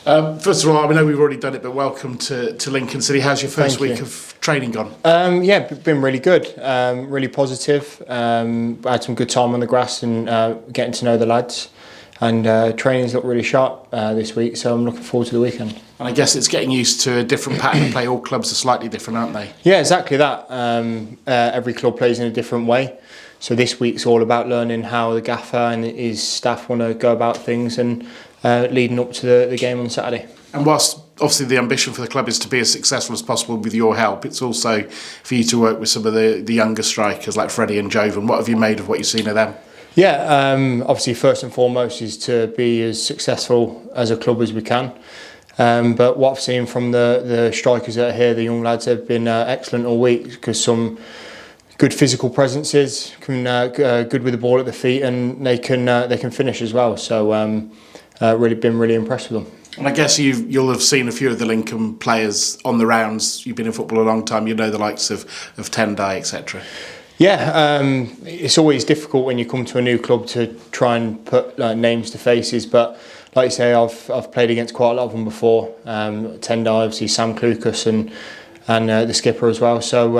First of all, I know we've already done it, but welcome to Lincoln City. How's your first week of training gone? Yeah, been really good, really positive. I had some good time on the grass and getting to know the lads. And training's looked really sharp this week, so I'm looking forward to the weekend. And I guess it's getting used to a different pattern of play. All clubs are slightly different, aren't they? Yeah, exactly that. Every club plays in a different way. So this week's all about learning how the gaffer and his staff want to go about things and leading up to the game on Saturday. And whilst obviously the ambition for the club is to be as successful as possible with your help, it's also for you to work with some of the younger strikers like Freddie and Jovan. What have you made of what you've seen of them? Yeah, obviously first and foremost is to be as successful as a club as we can. But what I've seen from the strikers that are here, the young lads, have been excellent all week, because some good physical presences, good with the ball at the feet, and they can finish as well. So really been really impressed with them. And I guess you'll have seen a few of the Lincoln players on the rounds. You've been in football a long time. You know the likes of Tendai, etc. Yeah, it's always difficult when you come to a new club to try and put names to faces. But like you say, I've played against quite a lot of them before. Tendai, obviously Sam Klukas and the skipper as well. So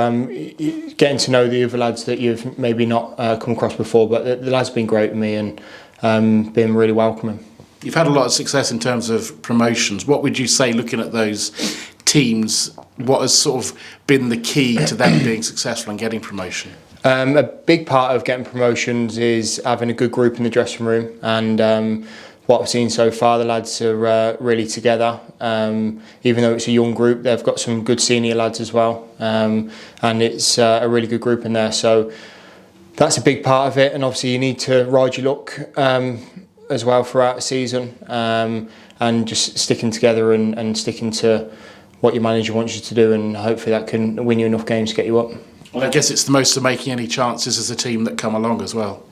getting to know the other lads that you've maybe not come across before. But the lads have been great with me and been really welcoming. You've had a lot of success in terms of promotions. What would you say, looking at those teams, what has sort of been the key to them being successful and getting promotion? A big part of getting promotions is having a good group in the dressing room, and what I've seen so far, the lads are really together. Even though it's a young group, they've got some good senior lads as well, and it's a really good group in there. So that's a big part of it, and obviously you need to ride your luck as well throughout the season, and just sticking together and sticking to what your manager wants you to do, and hopefully that can win you enough games to get you up. Well, I guess it's the most of making any chances as a team that come along as well.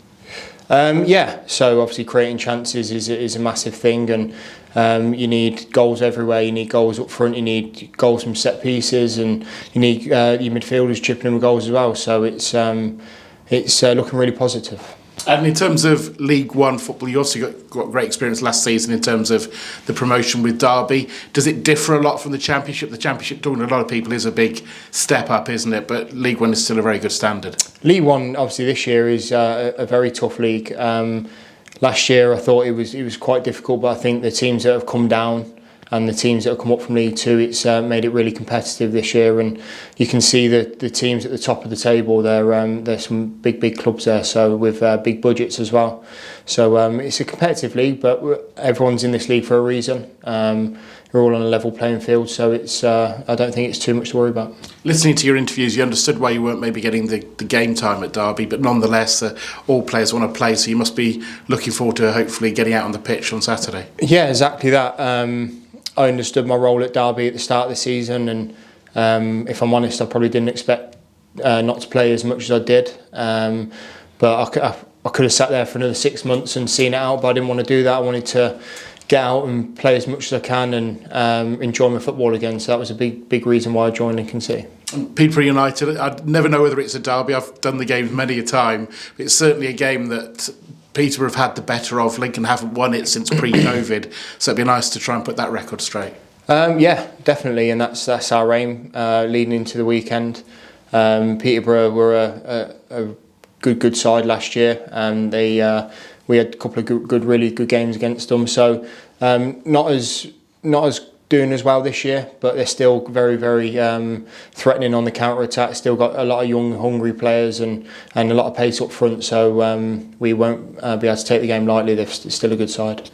Yeah, so obviously creating chances is a massive thing, and you need goals everywhere. You need goals up front, you need goals from set pieces, and you need your midfielders chipping in with goals as well. So it's looking really positive. And in terms of League One football, you also got great experience last season in terms of the promotion with Derby. Does it differ a lot from the Championship? The Championship, talking to a lot of people, is a big step up, isn't it? But League One is still a very good standard. League One, obviously, this year is a very tough league. Last year, I thought it was quite difficult, but I think the teams that have come down and the teams that have come up from League Two, it's made it really competitive this year, and you can see the teams at the top of the table. There's some big clubs there, so with big budgets as well. So it's a competitive league, but everyone's in this league for a reason. We're all on a level playing field, so it's I don't think it's too much to worry about. Listening to your interviews, you understood why you weren't maybe getting the game time at Derby, but nonetheless, all players want to play, so you must be looking forward to hopefully getting out on the pitch on Saturday. Yeah, exactly that. I understood my role at Derby at the start of the season, and if I'm honest, I probably didn't expect not to play as much as I did. But I could have sat there for another 6 months and seen it out, but I didn't want to do that. I wanted to get out and play as much as I can and enjoy my football again. So that was a big reason why I joined Lincoln City. And Peterborough United, I never know whether it's a derby. I've done the games many a time. But it's certainly a game that Peterborough have had the better of. Lincoln haven't won it since pre-COVID, so it'd be nice to try and put that record straight. Yeah, definitely, and that's our aim leading into the weekend. Peterborough were a good side last year, and we had a couple of really good games against them. So not as doing as well this year, but they're still very threatening on the counter attack. Still got a lot of young, hungry players and a lot of pace up front. So we won't be able to take the game lightly. They're still a good side.